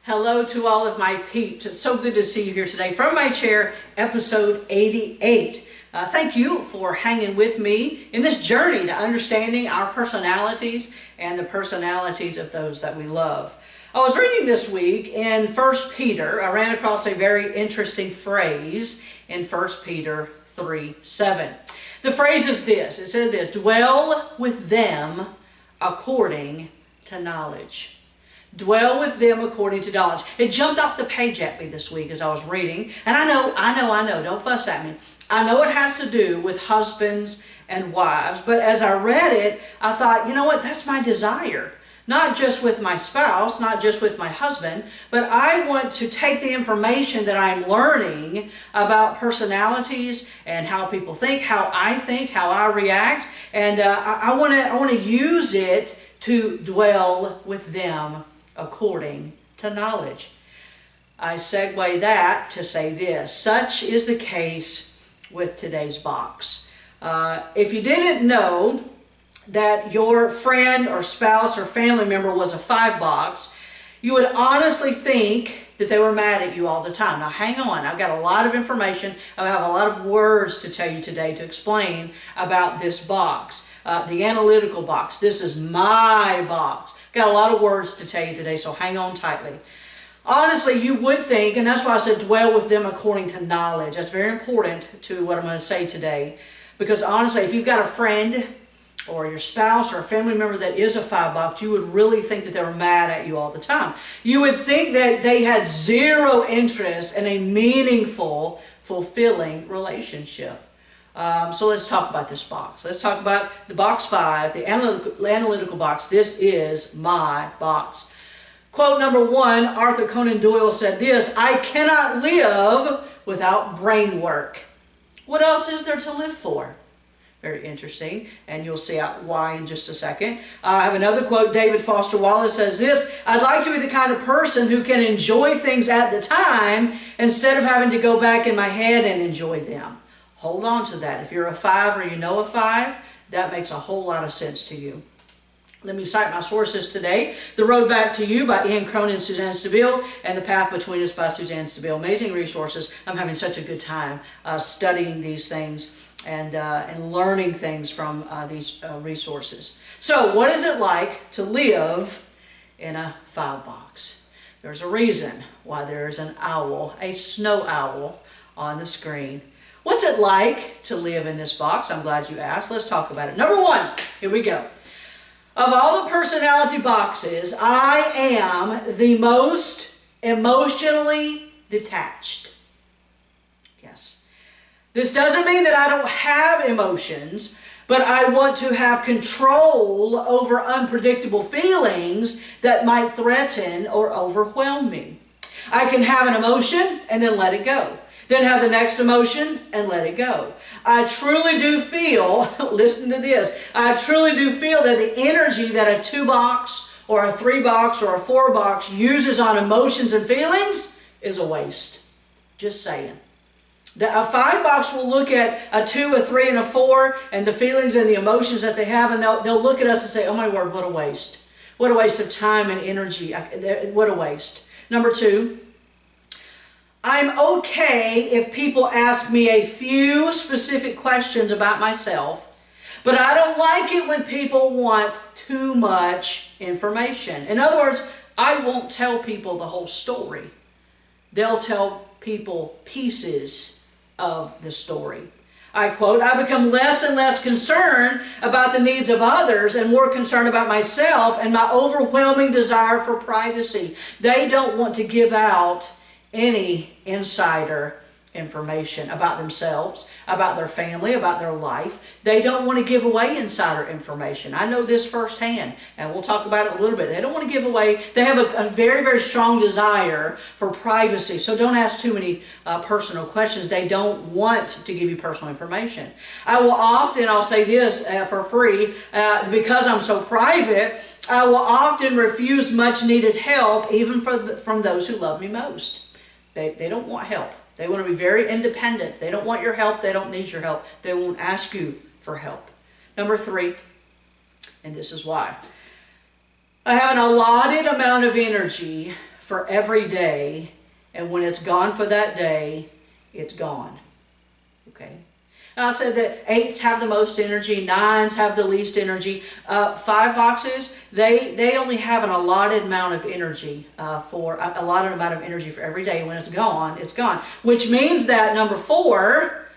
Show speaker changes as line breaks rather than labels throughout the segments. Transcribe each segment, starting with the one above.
Hello to all of my peeps. It's so good to see you here today from my chair, episode 88. Thank you for hanging with me in this journey to understanding our personalities and the personalities of those that we love. I was reading this week in 1 Peter. I ran across a very interesting phrase in 1 Peter 3:7. The phrase is this. It said this: dwell with them according to knowledge. Dwell with them according to knowledge. It jumped off the page at me this week as I was reading. And I know, don't fuss at me. I know it has to do with husbands and wives. But as I read it, I thought, you know what, that's my desire. Not just with my spouse, not just with my husband, but I want to take the information that I'm learning about personalities and how people think, how I react, and I want to use it to dwell with them according to knowledge. I segue that to say this: such is the case with today's box. If you didn't know that your friend or spouse or family member was a 5 box, you would honestly think that they were mad at you all the time. Now hang on, I've got a lot of information. I have a lot of words to tell you today to explain about this box. The analytical box. This is my box. Got a lot of words to tell you today, so hang on tightly. Honestly, you would think, and that's why I said dwell with them according to knowledge. That's very important to what I'm going to say today. Because honestly, if you've got a friend or your spouse or a family member that is a 5 box, you would really think that they were mad at you all the time. You would think that they had zero interest in a meaningful, fulfilling relationship. So let's talk about this box. Let's talk about the box 5, the analytical box. This is my box. Quote number 1, Arthur Conan Doyle said this: I cannot live without brain work. What else is there to live for? Very interesting, and you'll see why in just a second. I have another quote. David Foster Wallace says this: I'd like to be the kind of person who can enjoy things at the time instead of having to go back in my head and enjoy them. Hold on to that. If you're a 5 or you know a 5, that makes a whole lot of sense to you. Let me cite my sources today. The Road Back to You by Ian Cronin and Suzanne Stabile, and The Path Between Us by Suzanne Stabile. Amazing resources. I'm having such a good time studying these things and learning things from these resources. So what is it like to live in a 5 box? There's a reason why there's an owl, a snow owl, on the screen. What's it like to live in this box? I'm glad you asked. Let's talk about it. Number 1, here we go. Of all the personality boxes, I am the most emotionally detached. Yes. This doesn't mean that I don't have emotions, but I want to have control over unpredictable feelings that might threaten or overwhelm me. I can have an emotion and then let it go. Then have the next emotion and let it go. I truly do feel, listen to this, I truly do feel that the energy that a 2 box or a 3 box or a 4 box uses on emotions and feelings is a waste. Just saying. A 5 box will look at a 2, a 3, and a 4 and the feelings and the emotions that they have, and they'll look at us and say, oh my word, what a waste. What a waste of time and energy. What a waste. Number 2, I'm okay if people ask me a few specific questions about myself, but I don't like it when people want too much information. In other words, I won't tell people the whole story. They'll tell people pieces of the story. I quote, I become less and less concerned about the needs of others and more concerned about myself and my overwhelming desire for privacy. They don't want to give out any insider information about themselves, about their family, about their life. They don't want to give away insider information. I know this firsthand, and we'll talk about it a little bit. They don't want to give away, they have a very, very strong desire for privacy, so don't ask too many personal questions. They don't want to give you personal information. I will often, I'll say this for free, because I'm so private, I will often refuse much needed help, even from those who love me most. They don't want help. They want to be very independent. They don't want your help. They don't need your help. They won't ask you for help. Number 3, and this is why. I have an allotted amount of energy for every day, and when it's gone for that day, it's gone. Okay? Now I said that 8s have the most energy, 9s have the least energy. 5 boxes, they only have an allotted amount of energy for every day. When it's gone, it's gone. Which means that number 4,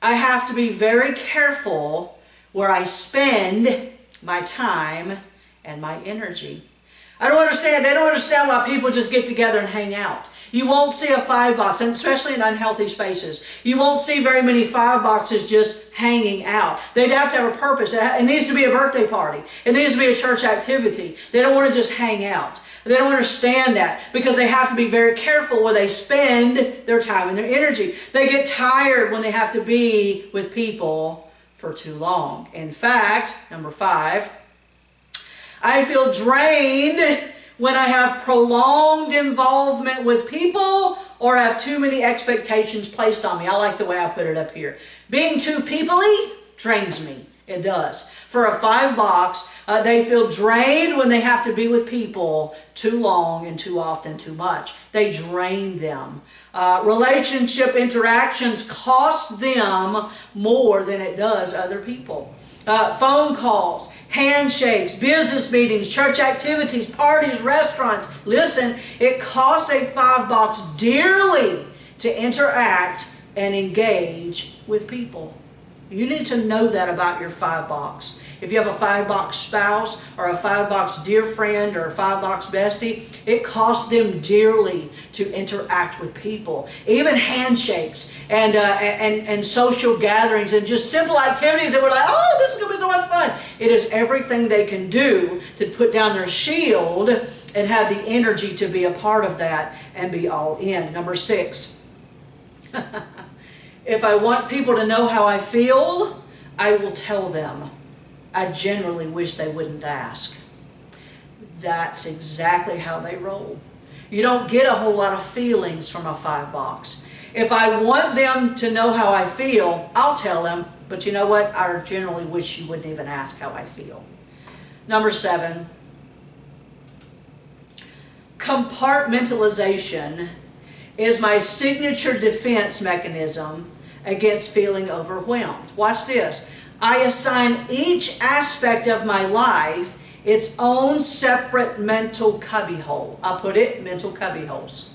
I have to be very careful where I spend my time and my energy. They don't understand why people just get together and hang out. You won't see a 5 box, and especially in unhealthy spaces. You won't see very many 5 boxes just hanging out. They'd have to have a purpose. It needs to be a birthday party. It needs to be a church activity. They don't want to just hang out. They don't understand that because they have to be very careful where they spend their time and their energy. They get tired when they have to be with people for too long. In fact, number 5, I feel drained when I have prolonged involvement with people or have too many expectations placed on me. I like the way I put it up here. Being too people-y drains me. It does. For a 5 box, they feel drained when they have to be with people too long and too often, too much. They drain them. Relationship interactions cost them more than it does other people. Phone calls, handshakes, business meetings, church activities, parties, restaurants. Listen, it costs a 5 box dearly to interact and engage with people. You need to know that about your 5 box. If you have a 5 box spouse or a 5 box dear friend or a 5 box bestie, it costs them dearly to interact with people. Even handshakes and social gatherings and just simple activities that we're like, oh, this is going to be so much fun. It is everything they can do to put down their shield and have the energy to be a part of that and be all in. Number 6. If I want people to know how I feel, I will tell them. I generally wish they wouldn't ask. That's exactly how they roll. You don't get a whole lot of feelings from a 5 box. If I want them to know how I feel, I'll tell them. But you know what? I generally wish you wouldn't even ask how I feel. Number 7. Compartmentalization is my signature defense mechanism against feeling overwhelmed. Watch this. I assign each aspect of my life its own separate mental cubbyhole. I'll put it mental cubbyholes.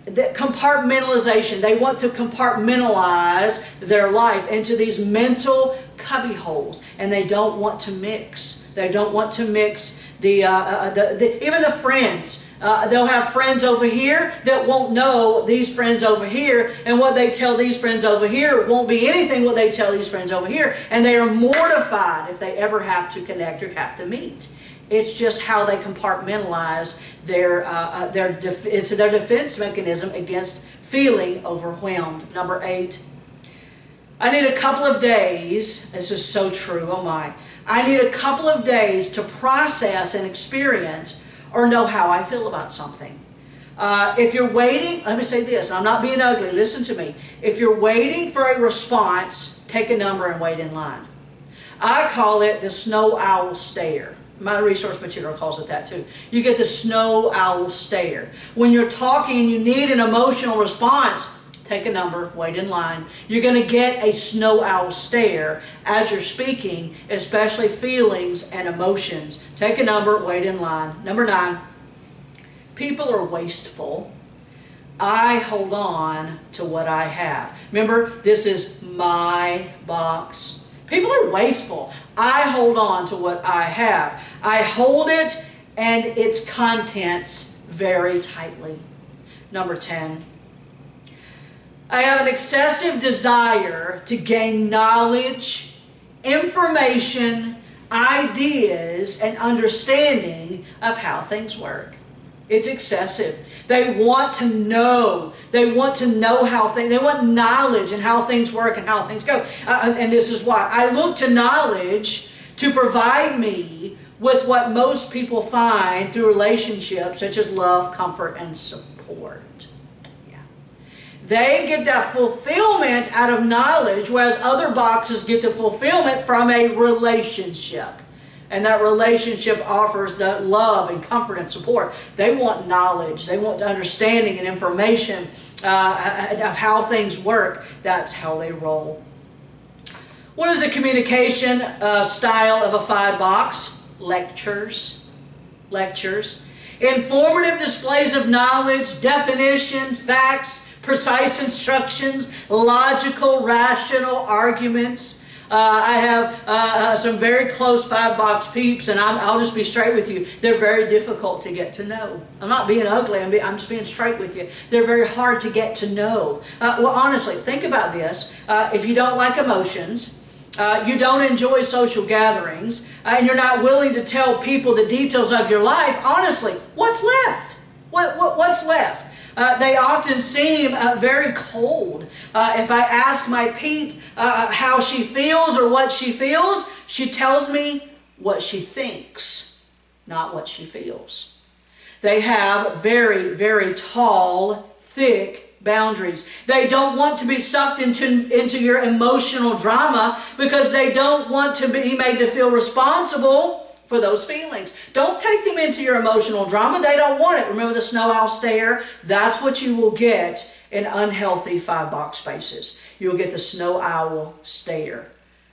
The compartmentalization, they want to compartmentalize their life into these mental cubbyholes, and they don't want to mix. They don't want to mix even the friends. They'll have friends over here that won't know these friends over here, and what they tell these friends over here won't be anything what they tell these friends over here, and they are mortified if they ever have to connect or have to meet. It's just how they compartmentalize it's their defense mechanism against feeling overwhelmed. Number 8. I need a couple of days. This is so true. Oh my. I need a couple of days to process and experience or know how I feel about something. If you're waiting, let me say this. I'm not being ugly. Listen to me. If you're waiting for a response, take a number and wait in line. I call it the snow owl stare. My resource material calls it that too. You get the snow owl stare. When you're talking and you need an emotional response, take a number, wait in line. You're going to get a snow owl stare as you're speaking, especially feelings and emotions. Take a number, wait in line. Number 9, people are wasteful. I hold on to what I have. Remember, this is my box. People are wasteful. I hold on to what I have. I hold it and its contents very tightly. Number 10. I have an excessive desire to gain knowledge, information, ideas, and understanding of how things work. It's excessive. They want to know. They want to know how things, they want knowledge and how things work and how things go. And this is why. I look to knowledge to provide me with what most people find through relationships, such as love, comfort, and support. They get that fulfillment out of knowledge, whereas other boxes get the fulfillment from a relationship. and that relationship offers the love and comfort and support. They want knowledge. They want understanding and information of how things work. That's how they roll. What is the communication style of a 5-box? Lectures. Lectures. Informative displays of knowledge, definitions, facts, precise instructions, logical, rational arguments. I have some very close 5-box peeps, and I'll just be straight with you. They're very difficult to get to know. I'm not being ugly. I'm just being straight with you. They're very hard to get to know. Well, honestly, think about this. If you don't like emotions, you don't enjoy social gatherings, and you're not willing to tell people the details of your life, honestly, what's left? What's left? They often seem very cold. If I ask my peep how she feels or what she feels, she tells me what she thinks, not what she feels. They have very, very tall, thick boundaries. They don't want to be sucked into your emotional drama because they don't want to be made to feel responsible for those feelings. Don't take them into your emotional drama. They don't want it. Remember the snow owl stare? That's what you will get in unhealthy 5-box spaces. You'll get the snow owl stare.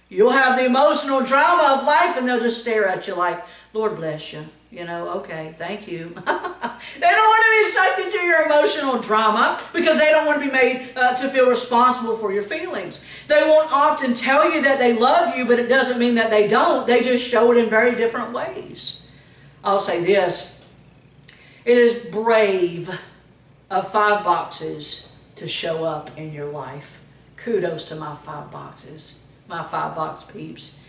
You'll have the emotional drama of life, and they'll just stare at you like, Lord bless you. You know, okay, thank you. They don't want to be sucked into your emotional drama because they don't want to be made to feel responsible for your feelings. They won't often tell you that they love you, but it doesn't mean that they don't. They just show it in very different ways. I'll say this. It is brave of 5-boxes to show up in your life. Kudos to my 5-boxes, my 5-box peeps.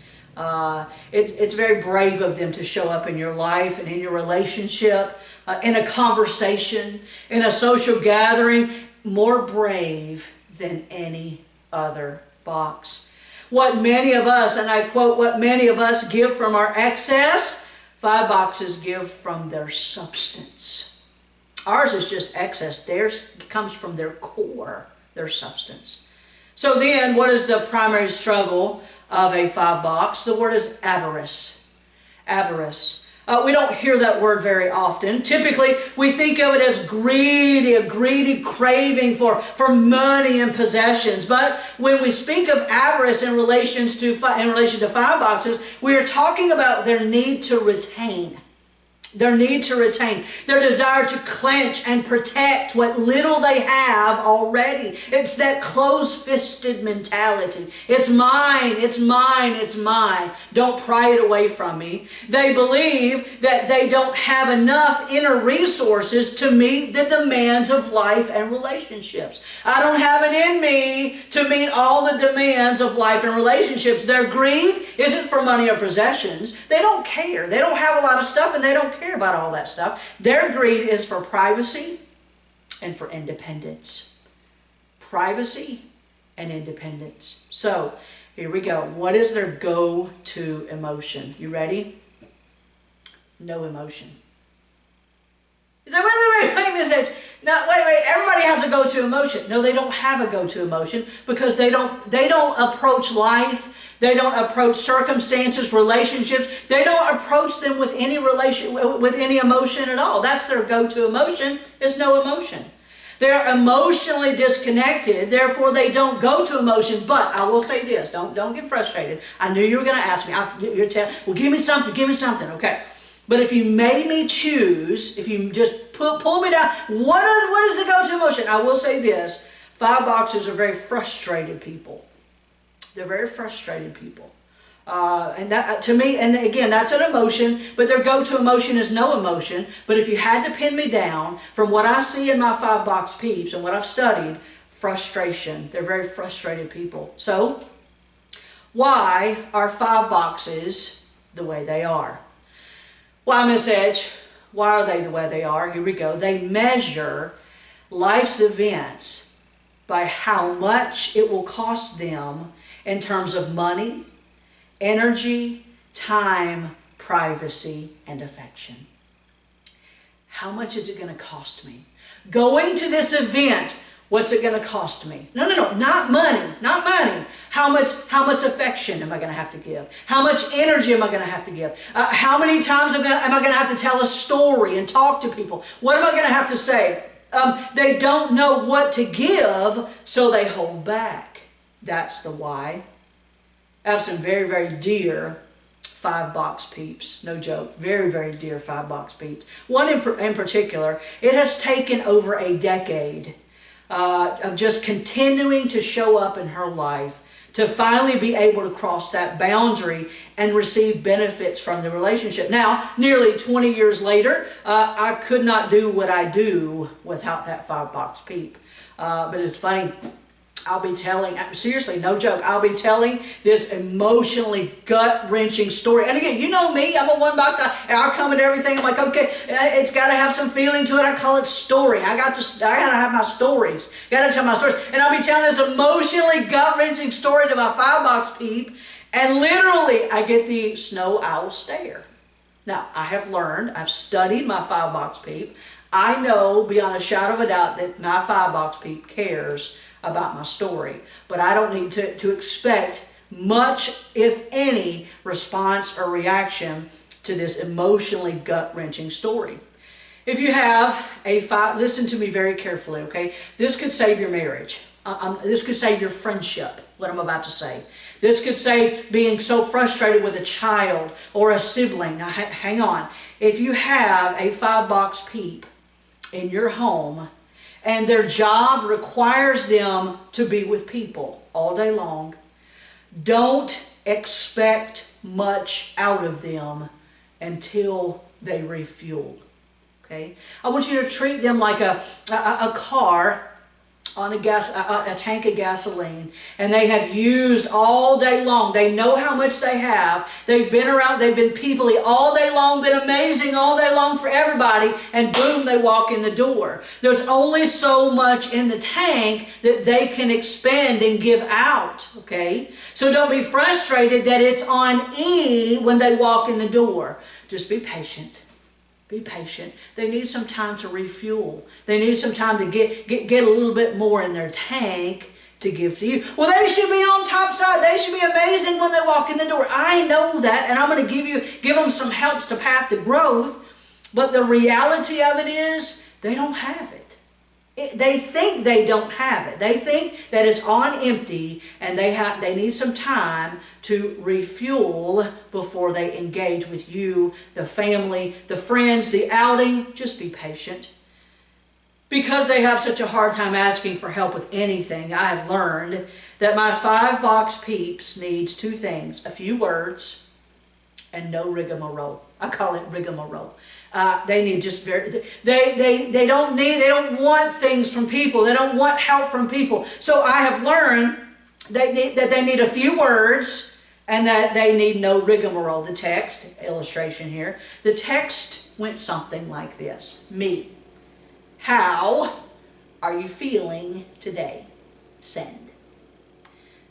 It's very brave of them to show up in your life and in your relationship, in a conversation, in a social gathering, more brave than any other box. What many of us, and I quote, what many of us give from our excess, 5-boxes give from their substance. Ours is just excess. Theirs comes from their core, their substance. So then, what is the primary struggle of a 5-box? The word is avarice. Avarice. We don't hear that word very often. Typically, we think of it as greedy, a greedy craving for money and possessions. But when we speak of avarice in relation to 5-boxes, we are talking about their need to retain. Their need to retain, their desire to clench and protect what little they have already. It's that closed-fisted mentality. It's mine, it's mine, it's mine. Don't pry it away from me. They believe that they don't have enough inner resources to meet the demands of life and relationships. I don't have it in me to meet all the demands of life and relationships. Their greed isn't for money or possessions. They don't care. They don't have a lot of stuff, and they don't care about all that stuff. Their greed is for privacy and for independence. Privacy and independence. So, here we go. What is their go-to emotion? You ready? No emotion. You say, wait, Miss Edge. No, wait. Everybody has a go-to emotion. No, they don't have a go-to emotion because they don't approach life. They don't approach circumstances, relationships. They don't approach them with any emotion at all. That's their go-to emotion, is no emotion. They're emotionally disconnected, therefore they don't go to emotions. But I will say this, don't get frustrated. I knew you were going to ask me. Well, give me something, okay. But if you made me choose, if you just pull me down, what is the go-to emotion? I will say this, 5-boxers are very frustrated people. They're very frustrated people. And that, to me, and again, that's an emotion, but their go-to emotion is no emotion. But if you had to pin me down from what I see in my 5-box peeps and what I've studied, frustration. They're very frustrated people. So, why are 5-boxes the way they are? Why, Miss Edge? Why are they the way they are? Here we go. They measure life's events by how much it will cost them in terms of money, energy, time, privacy, and affection. How much is it going to cost me? Going to this event, What's it going to cost me? No, not money, not money. How much affection am I going to have to give? How much energy am I going to have to give? How many times am I going to have to tell a story and talk to people? What am I going to have to say? They don't know what to give, so they hold back. That's the why. I have some very, very dear 5-box peeps. No joke. Very, very dear 5-box peeps. One in particular, it has taken over a decade of just continuing to show up in her life to finally be able to cross that boundary and receive benefits from the relationship. Now, nearly 20 years later, I could not do what I do without that 5-box peep. But it's funny. I'll be telling, seriously, no joke, I'll be telling this emotionally gut-wrenching story. And again, you know me, I'm a 1-box, I'll come into everything, I'm like, okay, it's got to have some feeling to it. I call it story. I got to have my stories. Got to tell my stories. And I'll be telling this emotionally gut-wrenching story to my 5-box peep, and literally, I get the snow owl stare. Now, I have learned, I've studied my 5-box peep. I know, beyond a shadow of a doubt, that my 5-box peep cares about my story. But I don't need to expect much, if any, response or reaction to this emotionally gut-wrenching story. If you have a listen to me very carefully, okay? This could save your marriage. This could save your friendship, what I'm about to say. This could save being so frustrated with a child or a sibling. Now, hang on. If you have a 5-box peep in your home, and their job requires them to be with people all day long, don't expect much out of them until they refuel. Okay? I want you to treat them like a car on a tank of gasoline, and they have used all day long. They know how much they have. They've been around, they've been people-y all day long, been amazing all day long for everybody, and boom, they walk in the door. There's only so much in the tank that they can expend and give out, okay? So don't be frustrated that it's on E when they walk in the door. Just be patient. Be patient. They need some time to refuel. They need some time to get a little bit more in their tank to give to you. Well, they should be on top side. They should be amazing when they walk in the door. I know that, and I'm going to give them some helps to path to growth. But the reality of it is they don't have it. They think they don't have it. They think that it's on empty, and they need some time to refuel before they engage with you, the family, the friends, the outing. Just be patient. Because they have such a hard time asking for help with anything, I have learned that my 5-box peeps needs 2 things: a few words and no rigmarole. I call it rigmarole. They need just they don't want things from people. They don't want help from people. So I have learned that they need a few words and that they need no rigmarole. The text, illustration here, the text went something like this. Me. How are you feeling today? Send.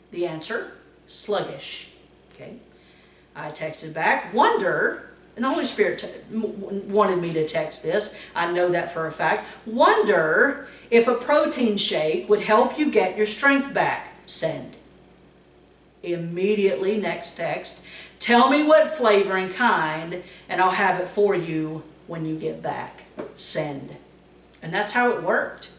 The answer, sluggish. Okay. I texted back, wonder. And the Holy Spirit wanted me to text this. I know that for a fact. Wonder if a protein shake would help you get your strength back. Send. Immediately, next text. Tell me what flavor and kind, and I'll have it for you when you get back. Send. And that's how it worked.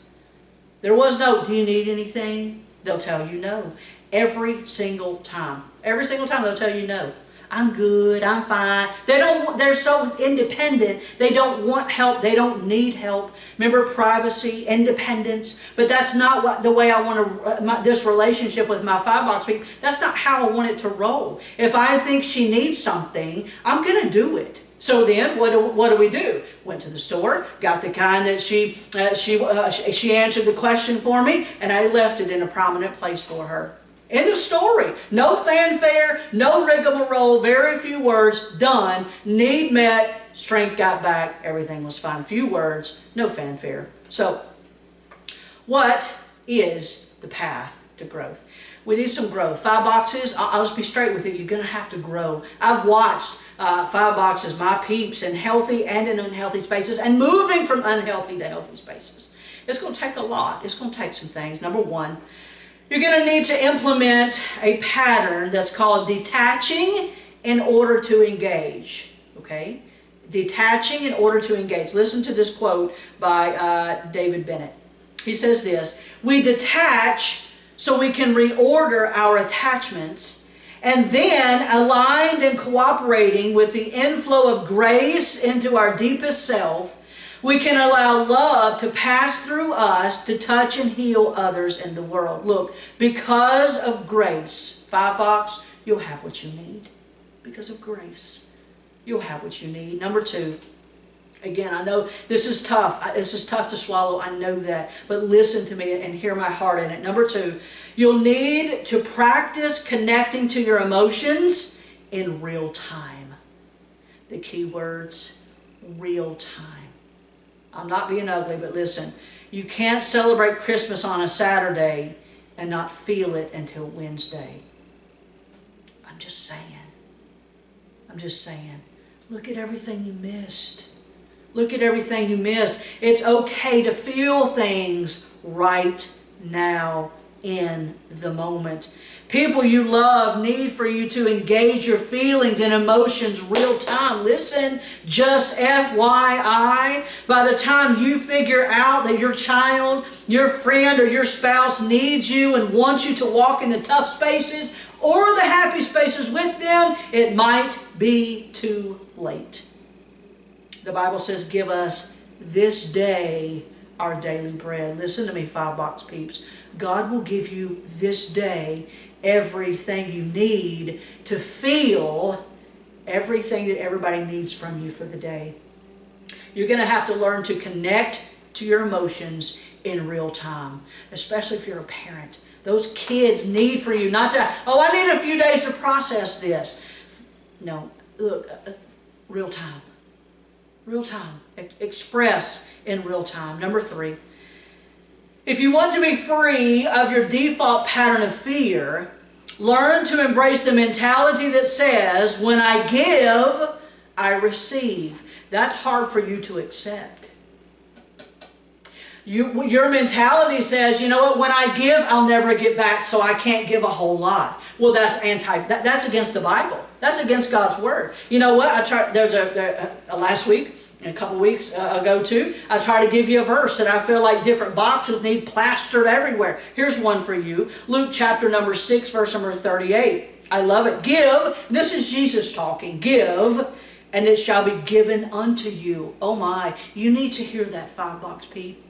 There was no, do you need anything? They'll tell you no. Every single time. Every single time they'll tell you no. I'm good, I'm fine. They're so independent. They don't want help. They don't need help. Remember, privacy, independence. But that's not the way I want this relationship with my 5-box peep. That's not how I want it to roll. If I think she needs something, I'm going to do it. So then, what do we do? Went to the store, got the kind that she answered the question for me, and I left it in a prominent place for her. End of story. No fanfare, no rigmarole, very few words, done. Need met, strength got back, everything was fine. Few words, no fanfare. So, what is the path to growth? We need some growth. 5 boxes, I'll just be straight with you. You're going to have to grow. I've watched 5 boxes, my peeps, in healthy and in unhealthy spaces, and moving from unhealthy to healthy spaces. It's going to take a lot. It's going to take some things. Number one, you're going to need to implement a pattern that's called detaching in order to engage. Okay? Detaching in order to engage. Listen to this quote by David Bennett. He says this: "We detach so we can reorder our attachments, and then, aligned and cooperating with the inflow of grace into our deepest self, we can allow love to pass through us to touch and heal others in the world." Look, because of grace, 5 box, you'll have what you need. Because of grace, you'll have what you need. Number 2, again, I know this is tough. This is tough to swallow. I know that. But listen to me and hear my heart in it. Number 2, you'll need to practice connecting to your emotions in real time. The key words, real time. I'm not being ugly, but listen. You can't celebrate Christmas on a Saturday and not feel it until Wednesday. I'm just saying. I'm just saying. Look at everything you missed. Look at everything you missed. It's okay to feel things right now in the moment. People you love need for you to engage your feelings and emotions real time. Listen, just FYI, by the time you figure out that your child, your friend, or your spouse needs you and wants you to walk in the tough spaces or the happy spaces with them, it might be too late. The Bible says, "Give us this day our daily bread." Listen to me, 5 box peeps. God will give you this day everything you need to feel everything that everybody needs from you for the day. You're going to have to learn to connect to your emotions in real time, especially if you're a parent. Those kids need for you not to, "Oh, I need a few days to process this." No, look, real time. Real time. Express in real time. Number 3, if you want to be free of your default pattern of fear, learn to embrace the mentality that says, "When I give, I receive." That's hard for you to accept. Your mentality says, "You know what, when I give, I'll never get back, so I can't give a whole lot." Well, that's that's against the Bible. That's against God's Word. You know what? I tried. There's last week, a couple weeks ago too, I try to give you a verse that I feel like different boxes need plastered everywhere. Here's one for you. Luke chapter number 6, verse number 38. I love it. "Give," this is Jesus talking, "give, and it shall be given unto you." Oh my, you need to hear that, 5 box Pete.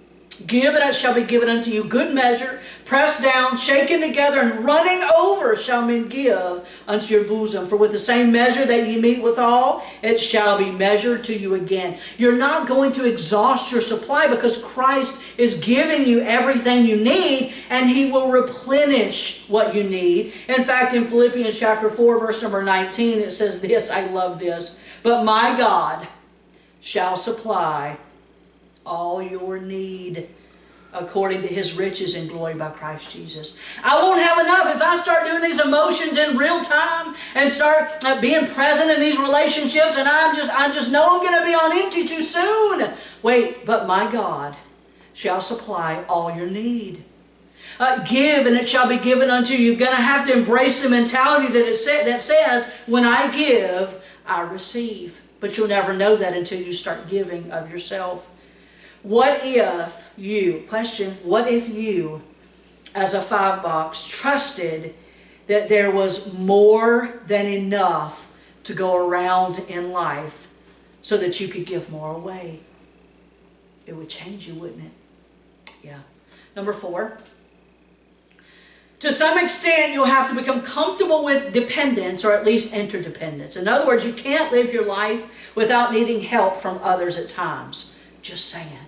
"Give, and it shall be given unto you. Good measure, pressed down, shaken together, and running over shall men give unto your bosom. For with the same measure that ye meet withal, it shall be measured to you again." You're not going to exhaust your supply because Christ is giving you everything you need, and He will replenish what you need. In fact, in Philippians chapter 4, verse number 19, it says this. I love this. "But my God shall supply all your need according to His riches and glory by Christ Jesus." I won't have enough if I start doing these emotions in real time and start being present in these relationships, and I just know I'm going to be on empty too soon. Wait, "But my God shall supply all your need." Give, and it shall be given unto you. You're going to have to embrace the mentality that says, "When I give, I receive." But you'll never know that until you start giving of yourself. What if you, as a 5 box, trusted that there was more than enough to go around in life so that you could give more away? It would change you, wouldn't it? Yeah. Number 4. To some extent, you'll have to become comfortable with dependence, or at least interdependence. In other words, you can't live your life without needing help from others at times. Just saying.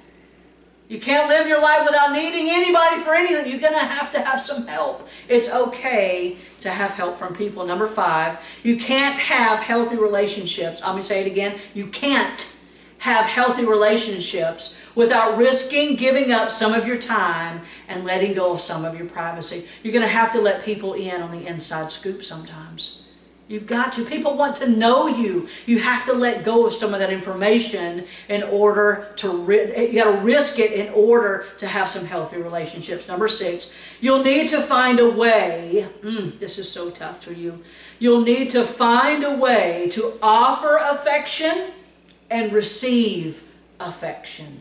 You can't live your life without needing anybody for anything. You're going to have some help. It's okay to have help from people. Number 5, you can't have healthy relationships. I'm going to say it again. You can't have healthy relationships without risking giving up some of your time and letting go of some of your privacy. You're going to have to let people in on the inside scoop sometimes. You've got to. People want to know you. You have to let go of some of that information in order to, you got to risk it in order to have some healthy relationships. Number 6, you'll need to find a way, this is so tough for you. You'll need to find a way to offer affection and receive affection.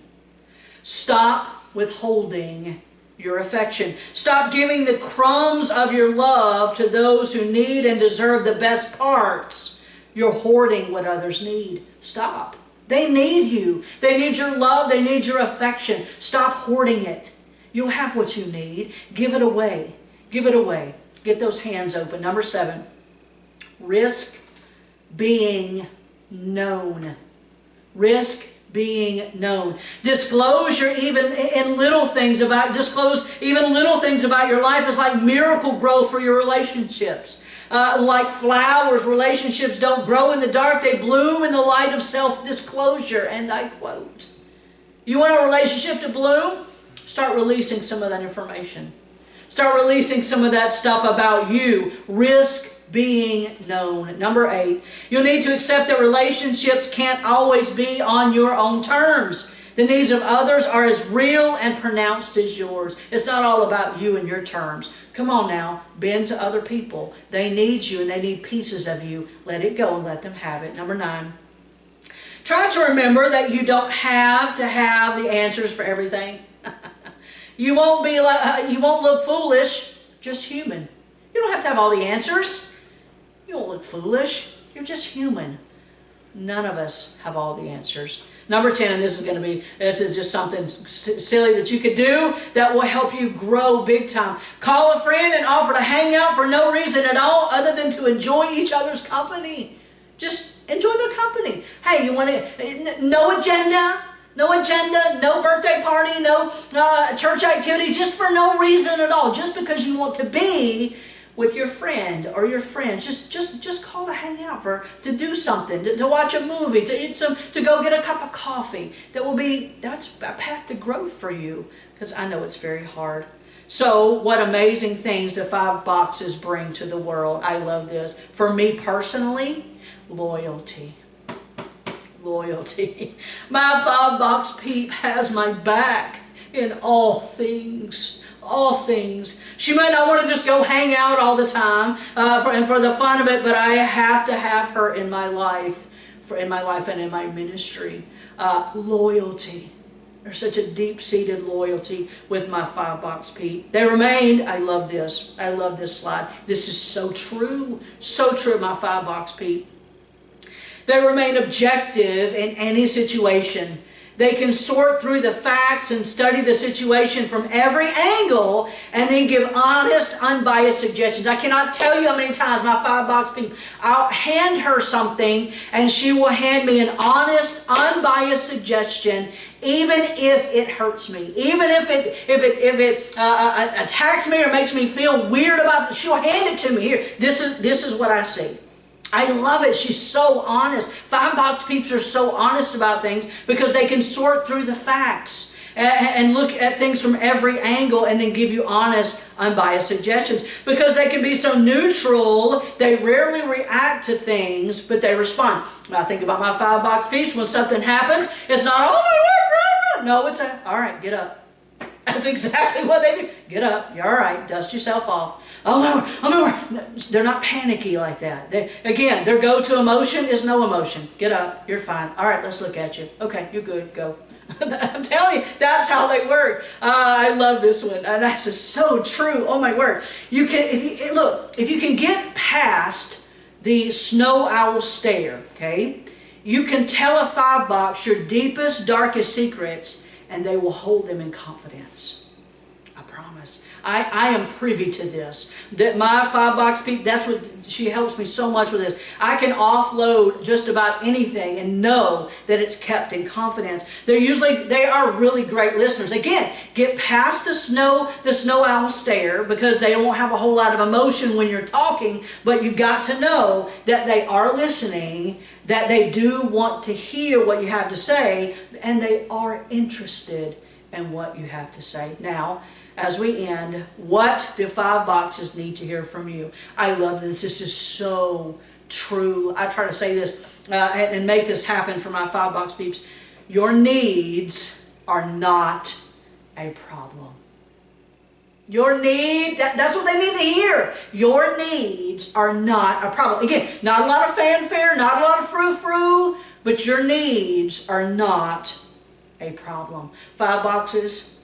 Stop withholding your affection. Stop giving the crumbs of your love to those who need and deserve the best parts. You're hoarding what others need. Stop. They need you. They need your love. They need your affection. Stop hoarding it. You'll have what you need. Give it away. Give it away. Get those hands open. Number 7, risk being known. Risk being known. Disclose even little things about your life is like miracle growth for your relationships. Like flowers, relationships don't grow in the dark, they bloom in the light of self-disclosure. And I quote, you want a relationship to bloom? Start releasing some of that information. Start releasing some of that stuff about you. Risk being known. Number 8, you'll need to accept that relationships can't always be on your own terms. The needs of others are as real and pronounced as yours. It's not all about you and your terms. Come on now, bend to other people. They need you and they need pieces of you. Let it go and let them have it. Number 9, try to remember that you don't have to have the answers for everything. You won't look foolish, just human. You don't have to have all the answers. You don't look foolish. You're just human. None of us have all the answers. Number 10, and this is just something silly that you could do that will help you grow big time. Call a friend and offer to hang out for no reason at all other than to enjoy each other's company. Just enjoy their company. Hey, you want to, no agenda, no birthday party, no church activity, just for no reason at all. Just because you want to be with your friend or your friends. Just call to hang out, to do something, to watch a movie, to go get a cup of coffee. That's a path to growth for you, because I know it's very hard. So what amazing things do 5 boxes bring to the world. I love this. For me personally, loyalty. Loyalty. My 5-box peep has my back in all things. All things. She might not want to just go hang out all the time for the fun of it, but I have to have her in my life, and in my ministry. Loyalty. There's such a deep-seated loyalty with my 5-box peep. They remained, I love this. I love this slide. This is so true. So true, my 5-box peep. They remain objective in any situation. They can sort through the facts and study the situation from every angle and then give honest, unbiased suggestions. I cannot tell you how many times my 5-box peep, I'll hand her something and she will hand me an honest, unbiased suggestion, even if it hurts me, even if it attacks me or makes me feel weird about it. She'll hand it to me. Here, this is what I see. I love it. She's so honest. 5-box peeps are so honest about things because they can sort through the facts and look at things from every angle and then give you honest, unbiased suggestions. Because they can be so neutral, they rarely react to things, but they respond. When I think about my 5-box peeps, when something happens, it's not, oh my word, no, it's all right, get up. That's exactly what they do. Get up. You're all right. Dust yourself off. Oh, no. They're not panicky like that. Again, their go-to emotion is no emotion. Get up. You're fine. All right, let's look at you. Okay, you're good. Go. I'm telling you, that's how they work. I love this one. And that's just so true. Oh, my word. If you can get past the snow owl stare, okay, you can tell a 5-box your deepest, darkest secrets, and they will hold them in confidence. I promise. I am privy to this. That my 5-box people, that's what, she helps me so much with this. I can offload just about anything and know that it's kept in confidence. They are really great listeners. Again, get past the snow owl stare, because they won't have a whole lot of emotion when you're talking, but you've got to know that they are listening, that they do want to hear what you have to say, and they are interested in what you have to say. Now, as we end, what do 5 boxes need to hear from you? I love this. This is so true. I try to say this and make this happen for my 5-box peeps. Your needs are not a problem. Your need, that's what they need to hear. Your needs are not a problem. Again, not a lot of fanfare, not a lot of frou-frou, but your needs are not a problem. 5 boxes,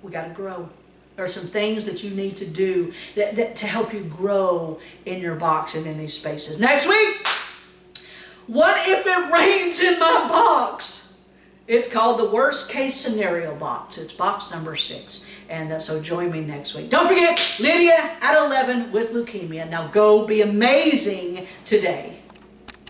we got to grow. There are some things that you need to do to help you grow in your box and in these spaces. Next week, what if it rains in my box? It's called the worst case scenario box. It's box number 6. And so join me next week. Don't forget, Lydia at 11 with leukemia. Now go be amazing today.